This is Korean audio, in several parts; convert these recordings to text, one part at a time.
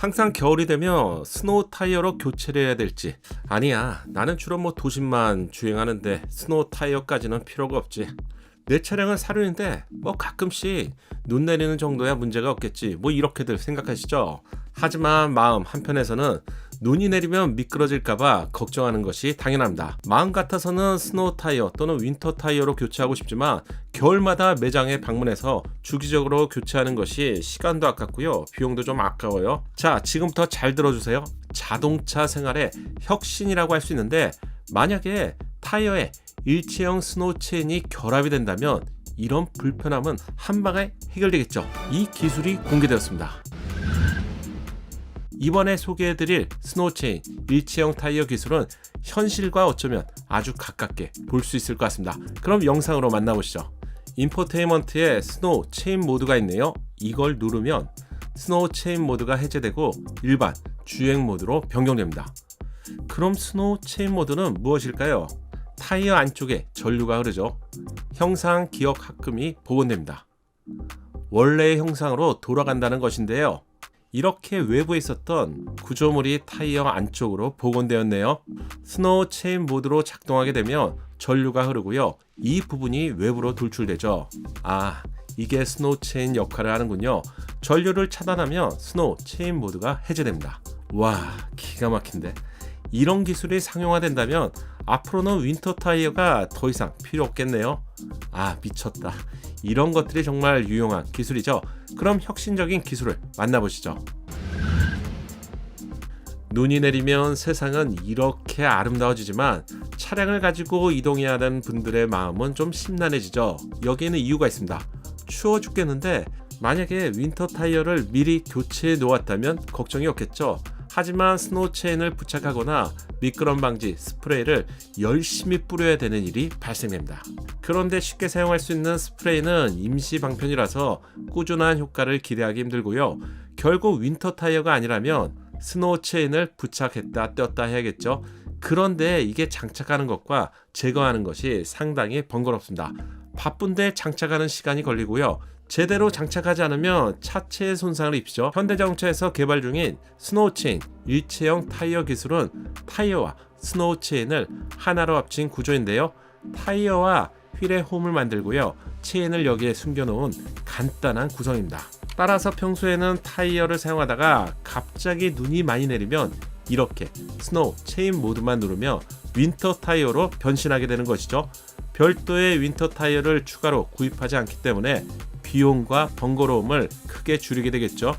항상 겨울이 되면 스노우 타이어로 교체를 해야 될지, 아니야 나는 주로 도심만 주행하는데 스노우 타이어까지는 필요가 없지, 내 차량은 사륜인데 가끔씩 눈 내리는 정도야 문제가 없겠지, 이렇게들 생각하시죠. 하지만 마음 한편에서는 눈이 내리면 미끄러질까봐 걱정하는 것이 당연합니다. 마음 같아서는 스노우 타이어 또는 윈터 타이어로 교체하고 싶지만 겨울마다 매장에 방문해서 주기적으로 교체하는 것이 시간도 아깝고요, 비용도 좀 아까워요. 자, 지금부터 잘 들어주세요. 자동차 생활의 혁신이라고 할 수 있는데, 만약에 타이어에 일체형 스노우 체인이 결합이 된다면 이런 불편함은 한 방에 해결되겠죠. 이 기술이 공개되었습니다. 이번에 소개해드릴 스노우 체인 일체형 타이어 기술은 현실과 어쩌면 아주 가깝게 볼 수 있을 것 같습니다. 그럼 영상으로 만나보시죠. 인포테인먼트에 스노우 체인 모드가 있네요. 이걸 누르면 스노우 체인 모드가 해제되고 일반 주행 모드로 변경됩니다. 그럼 스노우 체인 모드는 무엇일까요? 타이어 안쪽에 전류가 흐르죠. 형상 기억 합금이 복원됩니다. 원래의 형상으로 돌아간다는 것인데요. 이렇게 외부에 있었던 구조물이 타이어 안쪽으로 복원되었네요. 스노우 체인 모드로 작동하게 되면 전류가 흐르고요, 이 부분이 외부로 돌출되죠. 이게 스노우 체인 역할을 하는군요. 전류를 차단하면 스노우 체인 모드가 해제됩니다. 와, 기가 막힌데. 이런 기술이 상용화된다면 앞으로는 윈터 타이어가 더 이상 필요 없겠네요. 미쳤다. 이런 것들이 정말 유용한 기술이죠. 그럼 혁신적인 기술을 만나보시죠. 눈이 내리면 세상은 이렇게 아름다워지지만 차량을 가지고 이동해야 하는 분들의 마음은 좀 심란해지죠. 여기에는 이유가 있습니다. 추워 죽겠는데 만약에 윈터 타이어를 미리 교체해 놓았다면 걱정이 없겠죠. 하지만 스노우 체인을 부착하거나 미끄럼 방지 스프레이를 열심히 뿌려야 되는 일이 발생됩니다. 그런데 쉽게 사용할 수 있는 스프레이는 임시 방편이라서 꾸준한 효과를 기대하기 힘들고요. 결국 윈터 타이어가 아니라면 스노우 체인을 부착했다 뗐다 해야겠죠. 그런데 이게 장착하는 것과 제거하는 것이 상당히 번거롭습니다. 바쁜데 장착하는 시간이 걸리고요. 제대로 장착하지 않으면 차체에 손상을 입히죠. 현대자동차에서 개발 중인 스노우 체인 일체형 타이어 기술은 타이어와 스노우 체인을 하나로 합친 구조인데요. 타이어와 휠에 홈을 만들고요, 체인을 여기에 숨겨놓은 간단한 구성입니다. 따라서 평소에는 타이어를 사용하다가 갑자기 눈이 많이 내리면 이렇게 스노우 체인 모드만 누르며 윈터 타이어로 변신하게 되는 것이죠. 별도의 윈터 타이어를 추가로 구입하지 않기 때문에 비용과 번거로움을 크게 줄이게 되겠죠.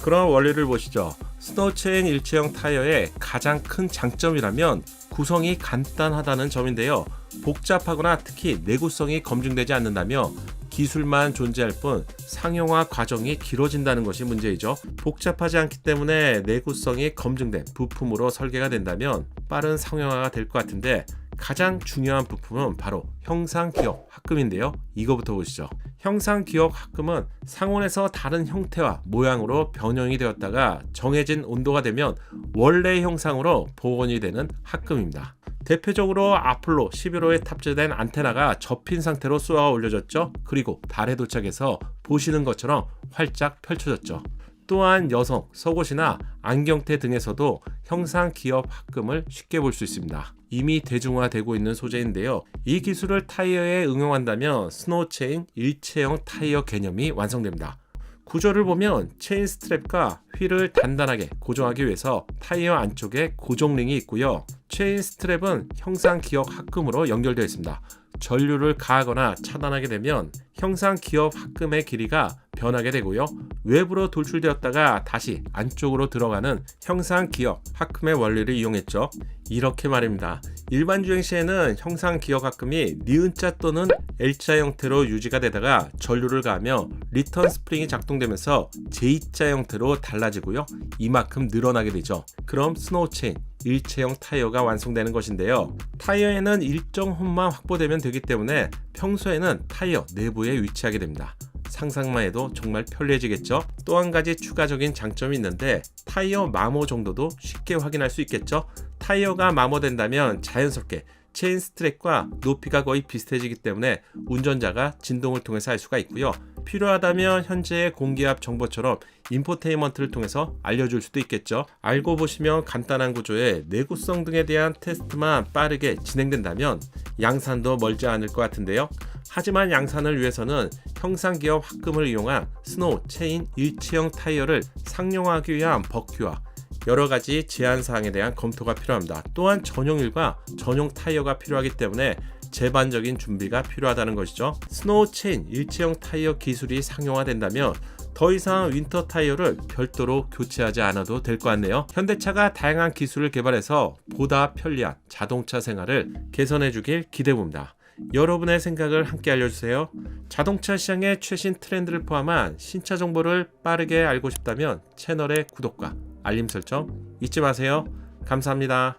그럼 원리를 보시죠. 스노우 체인 일체형 타이어의 가장 큰 장점이라면 구성이 간단하다는 점인데요. 복잡하거나 특히 내구성이 검증되지 않는다며 기술만 존재할 뿐 상용화 과정이 길어진다는 것이 문제이죠. 복잡하지 않기 때문에 내구성이 검증된 부품으로 설계가 된다면 빠른 상용화가 될 것 같은데, 가장 중요한 부품은 바로 형상기억 합금인데요. 이거부터 보시죠. 형상기억 합금은 상온에서 다른 형태와 모양으로 변형이 되었다가 정해진 온도가 되면 원래의 형상으로 복원이 되는 합금입니다. 대표적으로 아폴로 11호에 탑재된 안테나가 접힌 상태로 쏘아 올려졌죠. 그리고 달에 도착해서 보시는 것처럼 활짝 펼쳐졌죠. 또한 여성, 속옷이나 안경테 등에서도 형상 기업 합금을 쉽게 볼 수 있습니다. 이미 대중화되고 있는 소재인데요. 이 기술을 타이어에 응용한다면 스노우 체인 일체형 타이어 개념이 완성됩니다. 구조를 보면 체인 스트랩과 휠을 단단하게 고정하기 위해서 타이어 안쪽에 고정링이 있고요. 체인 스트랩은 형상 기억 합금으로 연결되어 있습니다. 전류를 가하거나 차단하게 되면 형상 기업 합금의 길이가 변하게 되고요. 외부로 돌출되었다가 다시 안쪽으로 들어가는 형상 기억 합금의 원리를 이용했죠. 이렇게 말입니다. 일반 주행 시에는 형상 기억 합금이 니은자 또는 L자 형태로 유지가 되다가 전류를 가하며 리턴 스프링이 작동되면서 J자 형태로 달라지고요. 이만큼 늘어나게 되죠. 그럼 스노우 체인 일체형 타이어가 완성되는 것인데요. 타이어에는 일정 홈만 확보되면 되기 때문에 평소에는 타이어 내부에 위치하게 됩니다. 상상만 해도 정말 편리해지겠죠. 또 한 가지 추가적인 장점이 있는데 타이어 마모 정도도 쉽게 확인할 수 있겠죠. 타이어가 마모된다면 자연스럽게 체인 스트랩과 높이가 거의 비슷해지기 때문에 운전자가 진동을 통해서 알 수가 있고요. 필요하다면 현재의 공기압 정보처럼 인포테인먼트를 통해서 알려줄 수도 있겠죠. 알고 보시면 간단한 구조에 내구성 등에 대한 테스트만 빠르게 진행된다면 양산도 멀지 않을 것 같은데요. 하지만 양산을 위해서는 형상기업 합금을 이용한 스노우 체인 일체형 타이어를 상용하기 위한 법규와 여러가지 제한사항에 대한 검토가 필요합니다. 또한 전용일과 전용 타이어가 필요하기 때문에 제반적인 준비가 필요하다는 것이죠. 스노우 체인 일체형 타이어 기술이 상용화된다면 더 이상 윈터 타이어를 별도로 교체하지 않아도 될 것 같네요. 현대차가 다양한 기술을 개발해서 보다 편리한 자동차 생활을 개선해 주길 기대해봅니다. 여러분의 생각을 함께 알려주세요. 자동차 시장의 최신 트렌드를 포함한 신차 정보를 빠르게 알고 싶다면 채널의 구독과 알림 설정 잊지 마세요. 감사합니다.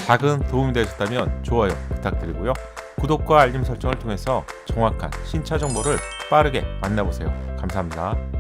작은 도움이 되셨다면 좋아요 부탁드리고요. 구독과 알림 설정을 통해서 정확한 신차 정보를 빠르게 만나보세요. 감사합니다.